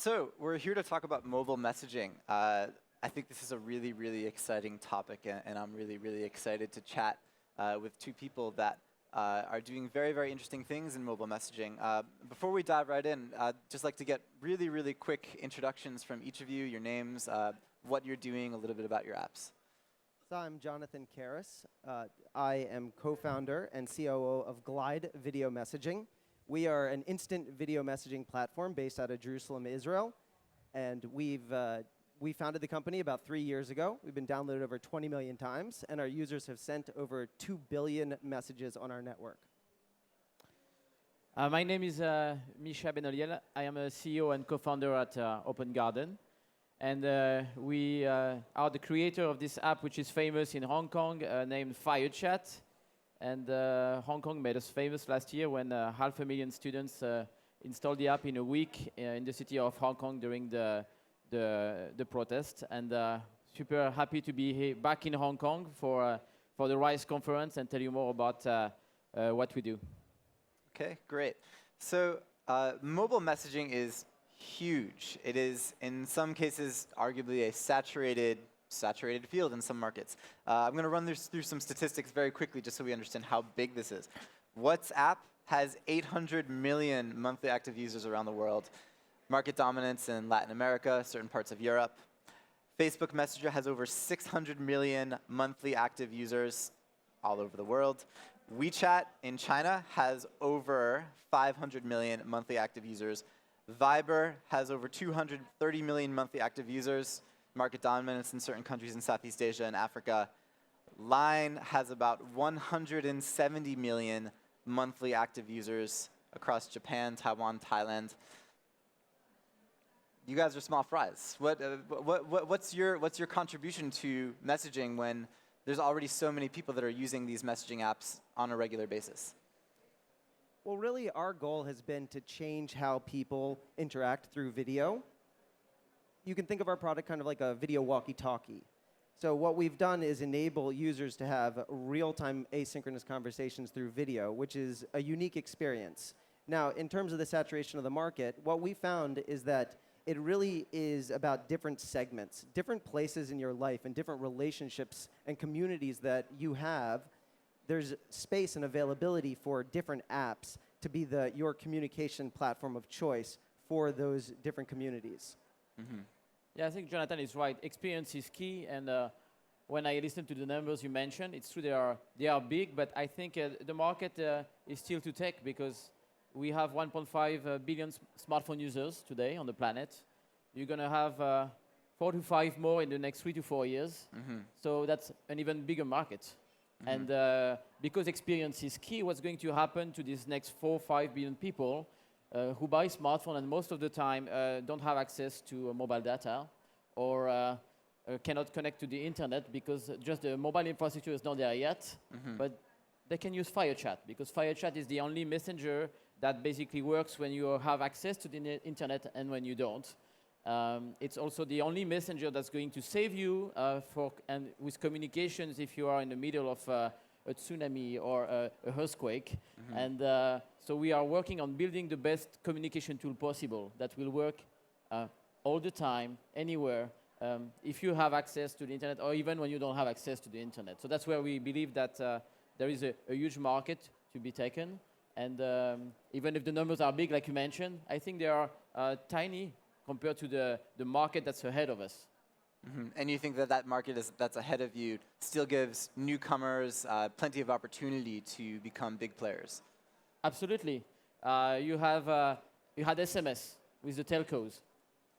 So we're here to talk about mobile messaging. I think this is a really, really exciting topic, and I'm really, really excited to chat with two people that are doing very, very interesting things in mobile messaging. Before we dive right in, I'd just like to get really, really quick introductions from each of you, your names, what you're doing, a little bit about your apps. So I'm Jonathan Caras. I am co-founder and COO of Glide Video Messaging. We are an instant video messaging platform based out of Jerusalem, Israel. And we founded the company about 3 years ago. We've been downloaded over 20 million times, and our users have sent over 2 billion messages on our network. My name is Micha Benoliel. I am a CEO and co-founder at Open Garden. And we are the creator of this app, which is famous in Hong Kong, named FireChat. And Hong Kong made us famous last year when 500,000 students installed the app in a week in the city of Hong Kong during the protest. And super happy to be back in Hong Kong for the RISE conference and tell you more about what we do. Okay, great. So mobile messaging is huge. It is, in some cases, arguably a saturated field in some markets. I'm going to run through some statistics very quickly just so we understand how big this is. WhatsApp has 800 million monthly active users around the world. Market dominance in Latin America, certain parts of Europe. Facebook Messenger has over 600 million monthly active users all over the world. WeChat in China has over 500 million monthly active users. Viber has over 230 million monthly active users, market dominance in certain countries in Southeast Asia and Africa. Line has about 170 million monthly active users across Japan, Taiwan, Thailand. You guys are small fries. What's your contribution to messaging when there's already so many people that are using these messaging apps on a regular basis? Well, really, our goal has been to change how people interact through video. You can think of our product kind of like a video walkie-talkie. So what we've done is enable users to have real-time asynchronous conversations through video, which is a unique experience. Now, in terms of the saturation of the market, what we found is that it really is about different segments, different places in your life and different relationships and communities that you have. There's space and availability for different apps to be your communication platform of choice for those different communities. Mm-hmm. Yeah, I think Jonathan is right. Experience is key, and when I listen to the numbers you mentioned, it's true they are big, but I think the market is still to take because we have 1.5 billion smartphone users today on the planet. You're going to have 4 to 5 more in the next 3 to 4 years. Mm-hmm. So that's an even bigger market. Mm-hmm. And because experience is key, what's going to happen to these next 4 or 5 billion people who buy smartphone and most of the time don't have access to mobile data or cannot connect to the internet because just the mobile infrastructure is not there yet. Mm-hmm. But they can use FireChat because FireChat is the only messenger that basically works when you have access to the internet and when you don't. It's also the only messenger that's going to save you with communications if you are in the middle of a tsunami or a earthquake. Mm-hmm. And so we are working on building the best communication tool possible that will work all the time, anywhere, if you have access to the internet or even when you don't have access to the internet. So that's where we believe that there is a huge market to be taken. And even if the numbers are big, like you mentioned, I think they are tiny compared to the market that's ahead of us. Mm-hmm. And you think that market that's ahead of you still gives newcomers plenty of opportunity to become big players? Absolutely. You had SMS with the telcos.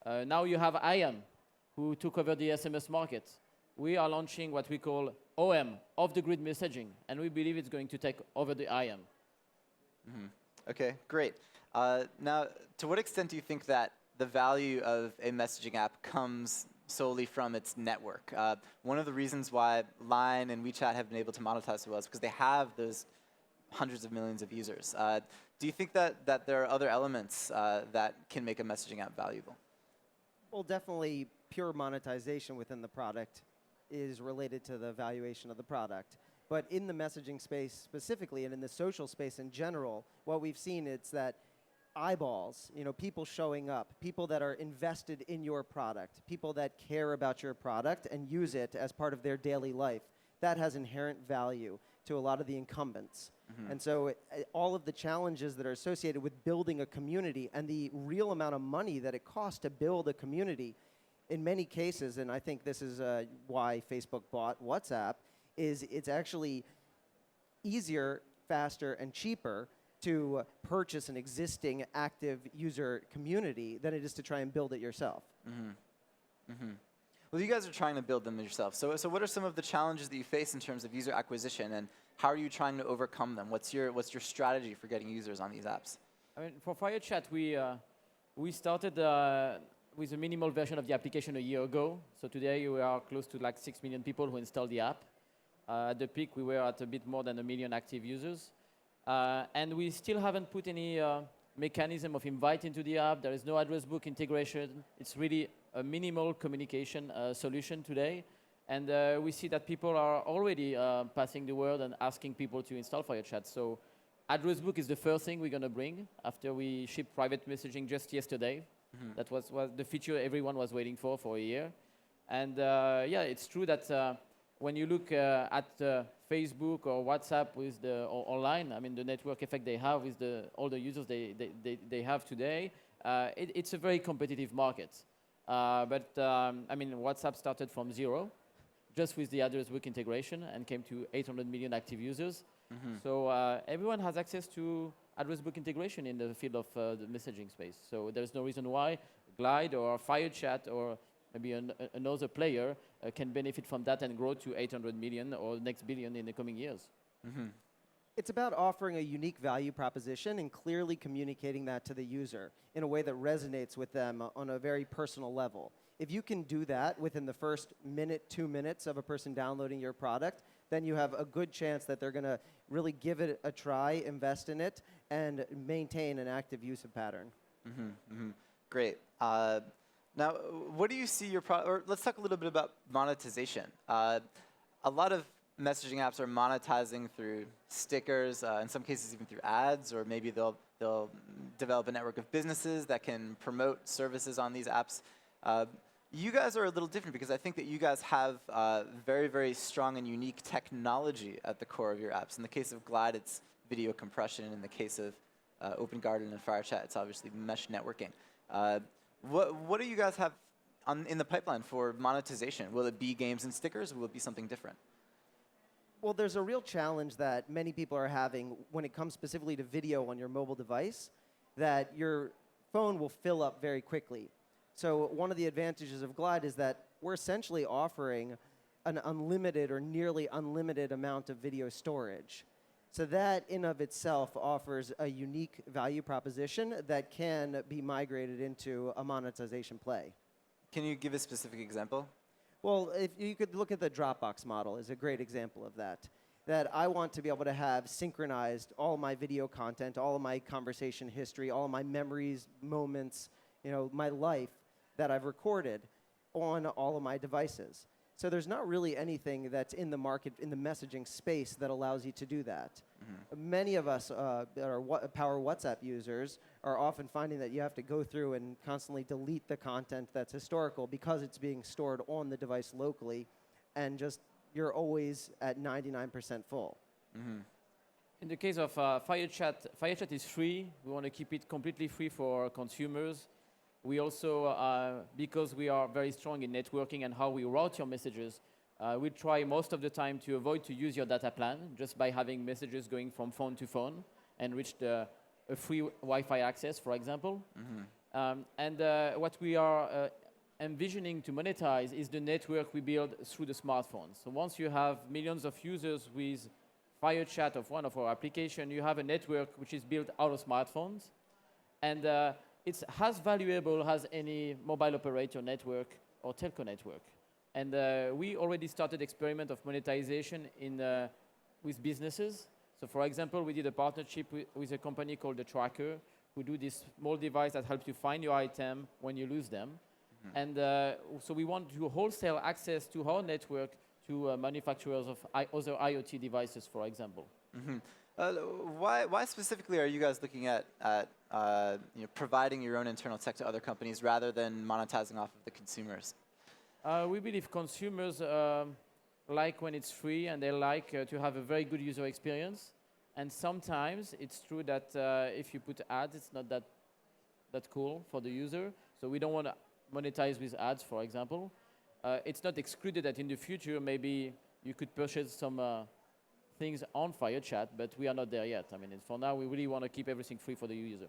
Now you have IM, who took over the SMS market. We are launching what we call OM, off-the-grid messaging, and we believe it's going to take over the IM. Mm-hmm. Okay, great. Now, to what extent do you think that the value of a messaging app comes solely from its network? One of the reasons why Line and WeChat have been able to monetize so well is because they have those hundreds of millions of users. Do you think that there are other elements that can make a messaging app valuable? Well, definitely pure monetization within the product is related to the valuation of the product. But in the messaging space specifically and in the social space in general, what we've seen is that eyeballs, people showing up, people that are invested in your product, people that care about your product and use it as part of their daily life, that has inherent value to a lot of the incumbents. And so all of the challenges that are associated with building a community and the real amount of money that it costs to build a community, in many cases, and I think this is why Facebook bought WhatsApp, is it's actually easier, faster, and cheaper to purchase an existing active user community than it is to try and build it yourself. Well, you guys are trying to build them yourself. So what are some of the challenges that you face in terms of user acquisition, and how are you trying to overcome them? What's your strategy for getting users on these apps? I mean, for FireChat, we started with a minimal version of the application a year ago. So today we are close to like 6 million people who installed the app. At the peak, we were at a bit more than 1 million active users. And we still haven't put any mechanism of invite into the app. There is no address book integration. It's really a minimal communication solution today. And we see that people are already passing the word and asking people to install FireChat. So address book is the first thing we're going to bring after we shipped private messaging just yesterday. That was the feature everyone was waiting for a year. And yeah, it's true that when you look at Facebook or WhatsApp with or online, I mean, the network effect they have with all the users they have today, it's a very competitive market. But I mean, WhatsApp started from 0, just with the address book integration, and came to 800 million active users. So everyone has access to address book integration in the field of the messaging space. So there's no reason why Glide or FireChat or maybe another player can benefit from that and grow to 800 million or next billion in the coming years. It's about offering a unique value proposition and clearly communicating that to the user in a way that resonates with them on a very personal level. If you can do that within the first minute, 2 minutes of a person downloading your product, then you have a good chance that they're going to really give it a try, invest in it, and maintain an active use pattern. Great. Now, what do you see your product, or let's talk a little bit about monetization. A lot of messaging apps are monetizing through stickers, in some cases even through ads, or maybe they'll develop a network of businesses that can promote services on these apps. You guys are a little different because I think that you guys have very, very strong and unique technology at the core of your apps. In the case of Glide, it's video compression. In the case of Open Garden and FireChat, it's obviously mesh networking. What do you guys have in the pipeline for monetization? Will it be games and stickers, or will it be something different? Well, there's a real challenge that many people are having when it comes specifically to video on your mobile device, that your phone will fill up very quickly. So one of the advantages of Glide is that we're essentially offering an unlimited or nearly unlimited amount of video storage. So that in of itself offers a unique value proposition that can be migrated into a monetization play. Can you give a specific example? Well, if you could look at the Dropbox model is a great example of that. That I want to be able to have synchronized all my video content, all of my conversation history, all of my memories, moments, my life that I've recorded on all of my devices. So there's not really anything that's in the market, in the messaging space, that allows you to do that. Many of us that are power WhatsApp users are often finding that you have to go through and constantly delete the content that's historical because it's being stored on the device locally, and just you're always at 99% full. In the case of FireChat is free. We want to keep it completely free for consumers. We also, because we are very strong in networking and how we route your messages, we try most of the time to avoid to use your data plan just by having messages going from phone to phone and reach a free Wi-Fi access, for example. And what we are envisioning to monetize is the network we build through the smartphones. So once you have millions of users with FireChat of one of our applications, you have a network which is built out of smartphones. And it's as valuable as any mobile operator network or telco network. And we already started experiment of monetization with businesses. So for example, we did a partnership with a company called The Tracker, who do this small device that helps you find your item when you lose them. And so we want to wholesale access to our network to manufacturers of other IoT devices, for example. Why specifically are you guys looking at providing your own internal tech to other companies rather than monetizing off of the consumers? We believe consumers like when it's free, and they like to have a very good user experience. And sometimes it's true that if you put ads, it's not that cool for the user. So we don't want to monetize with ads, for example. It's not excluded that in the future maybe you could purchase some things on FireChat, but we are not there yet. I mean, for now, we really want to keep everything free for the user.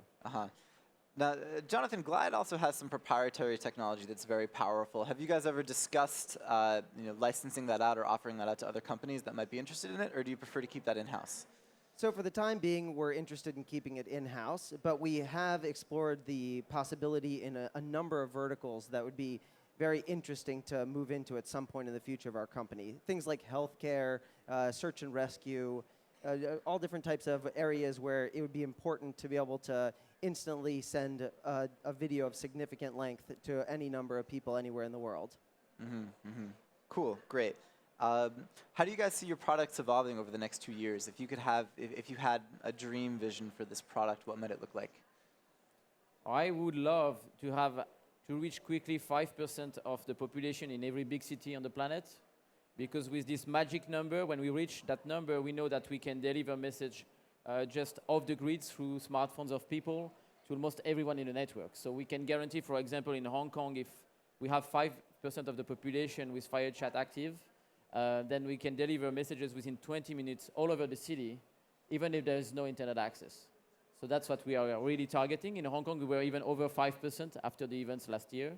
Now, Jonathan, Glide also has some proprietary technology that's very powerful. Have you guys ever discussed licensing that out or offering that out to other companies that might be interested in it, or do you prefer to keep that in-house? So for the time being, we're interested in keeping it in-house, but we have explored the possibility in a number of verticals that would be very interesting to move into at some point in the future of our company. Things like healthcare, search and rescue, all different types of areas where it would be important to be able to instantly send a video of significant length to any number of people anywhere in the world. Cool, great. How do you guys see your products evolving over the next 2 years? If you had a dream vision for this product, what might it look like? I would love to reach quickly 5% of the population in every big city on the planet, because with this magic number, when we reach that number, we know that we can deliver message just off the grid through smartphones of people to almost everyone in the network. So we can guarantee, for example, in Hong Kong, if we have 5% of the population with FireChat active, then we can deliver messages within 20 minutes all over the city, even if there is no internet access. So that's what we are really targeting. In Hong Kong, we were even over 5% after the events last year.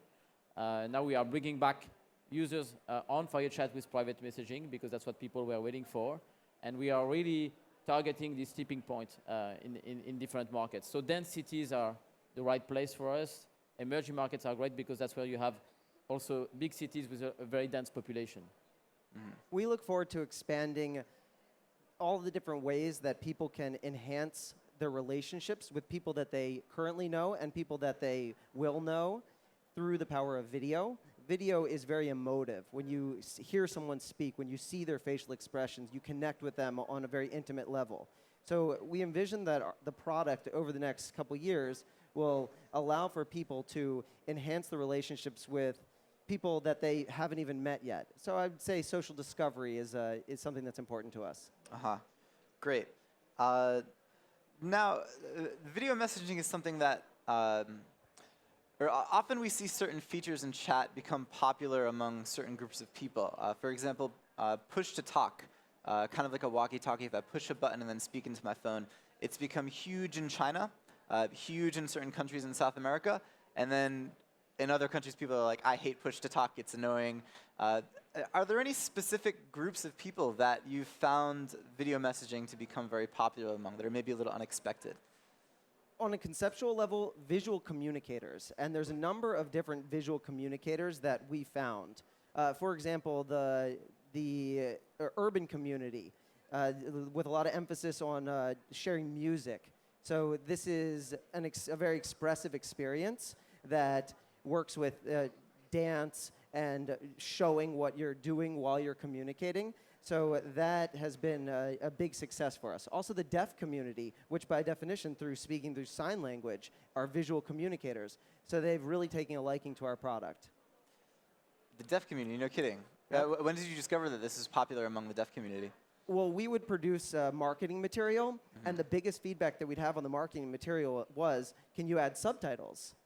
Now we are bringing back users on FireChat with private messaging, because that's what people were waiting for. And we are really targeting this tipping point in different markets. So dense cities are the right place for us. Emerging markets are great because that's where you have also big cities with a very dense population. We look forward to expanding all the different ways that people can enhance their relationships with people that they currently know and people that they will know through the power of video. Video is very emotive. When you hear someone speak, when you see their facial expressions, you connect with them on a very intimate level. So we envision that the product over the next couple years will allow for people to enhance the relationships with people that they haven't even met yet. So I'd say social discovery is something that's important to us. Great. Now, video messaging is something that often we see certain features in chat become popular among certain groups of people. For example, push to talk, kind of like a walkie-talkie. If I push a button and then speak into my phone, it's become huge in China, huge in certain countries in South America, and then in other countries, people are like, I hate push to talk, it's annoying. Are there any specific groups of people that you've found video messaging to become very popular among that are maybe a little unexpected? On a conceptual level, visual communicators. And there's a number of different visual communicators that we found. For example, the urban community, with a lot of emphasis on sharing music. So this is a very expressive experience that works with dance and showing what you're doing while you're communicating. So that has been a big success for us. Also the deaf community, which by definition through speaking through sign language are visual communicators. So they've really taken a liking to our product. The deaf community, no kidding. When did you discover that this is popular among the deaf community? Well, we would produce marketing material, and the biggest feedback that we'd have on the marketing material was, can you add subtitles?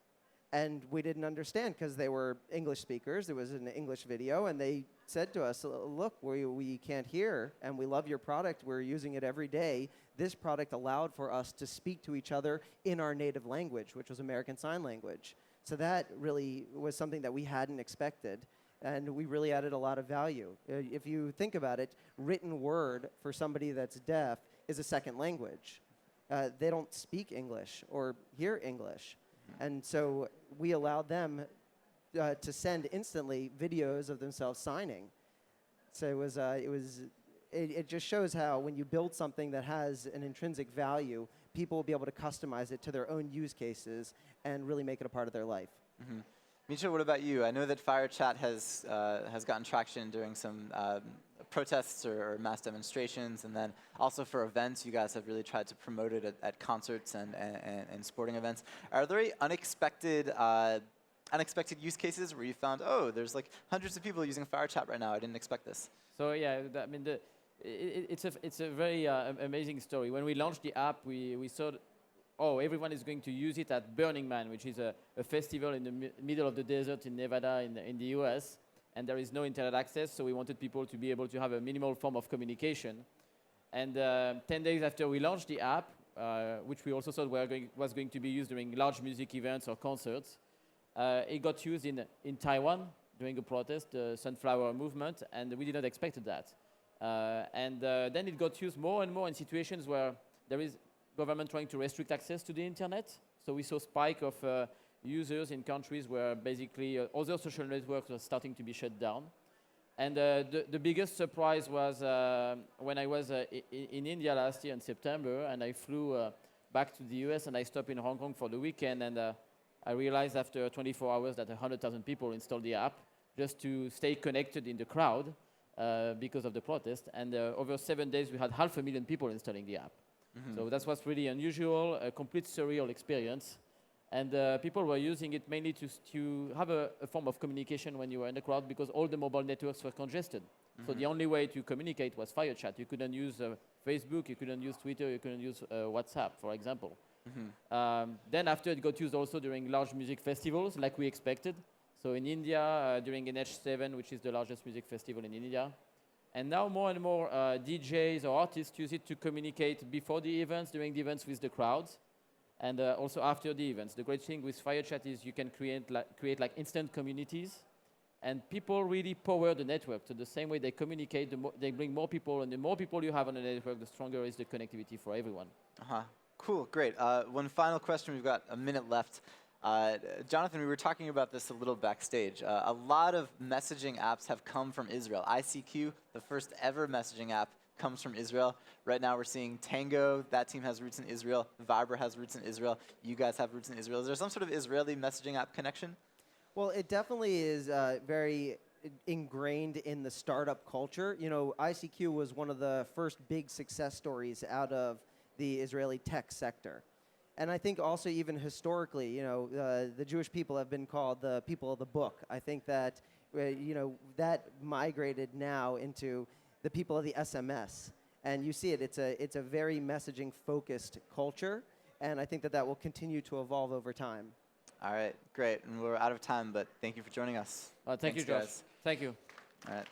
And we didn't understand because they were English speakers. It was an English video, and they said to us, look, we can't hear, and we love your product. We're using it every day. This product allowed for us to speak to each other in our native language, which was American Sign Language. So that really was something that we hadn't expected, and we really added a lot of value. If you think about it, written word for somebody that's deaf is a second language. They don't speak English or hear English. And so we allowed them to send instantly videos of themselves signing. So it just shows how when you build something that has an intrinsic value, people will be able to customize it to their own use cases and really make it a part of their life. Micha, what about you? I know that FireChat has gotten traction during some protests or mass demonstrations, and then also for events, you guys have really tried to promote it at concerts and sporting events. Are there any unexpected use cases where you found, oh, there's like hundreds of people using FireChat right now. I didn't expect this. So yeah, I mean, it's a very amazing story. When we launched the app, we thought, oh, everyone is going to use it at Burning Man, which is a festival in the middle of the desert in Nevada in the US, and there is no internet access, so we wanted people to be able to have a minimal form of communication. And 10 days after we launched the app, which we also thought was going to be used during large music events or concerts, it got used in Taiwan during a protest, the Sunflower Movement, and we did not expect that. Then it got used more and more in situations where there is government trying to restrict access to the internet. So we saw spike of users in countries where basically other social networks were starting to be shut down. And the biggest surprise was when I was in India last year in September, and I flew back to the US, and I stopped in Hong Kong for the weekend, and I realized after 24 hours that 100,000 people installed the app just to stay connected in the crowd because of the protest. And over 7 days, we had 500,000 people installing the app. So that was really unusual, a complete surreal experience. And people were using it mainly to have a form of communication when you were in the crowd, because all the mobile networks were congested. So the only way to communicate was FireChat. You couldn't use Facebook, you couldn't use Twitter, you couldn't use WhatsApp, for example. Then after, it got used also during large music festivals, like we expected. So in India, during NH7, which is the largest music festival in India. And now more and more DJs or artists use it to communicate before the events, during the events with the crowds, and also after the events. The great thing with FireChat is you can create like instant communities, and people really power the network. So the same way they communicate, they bring more people, and the more people you have on the network, the stronger is the connectivity for everyone. Cool, great. One final question. We've got a minute left. Jonathan, we were talking about this a little backstage. A lot of messaging apps have come from Israel. ICQ, the first ever messaging app, comes from Israel. Right now we're seeing Tango, that team has roots in Israel. Viber has roots in Israel. You guys have roots in Israel. Is there some sort of Israeli messaging app connection? Well, it definitely is very ingrained in the startup culture. You know, ICQ was one of the first big success stories out of the Israeli tech sector. And I think also even historically, you know, the Jewish people have been called the people of the book. I think that, you know, that migrated now into the people of the SMS. And you see it, it's a very messaging-focused culture. And I think that that will continue to evolve over time. All right, great. And we're out of time, but thank you for joining us. Thank you, Josh. Guys. Thank you. All right.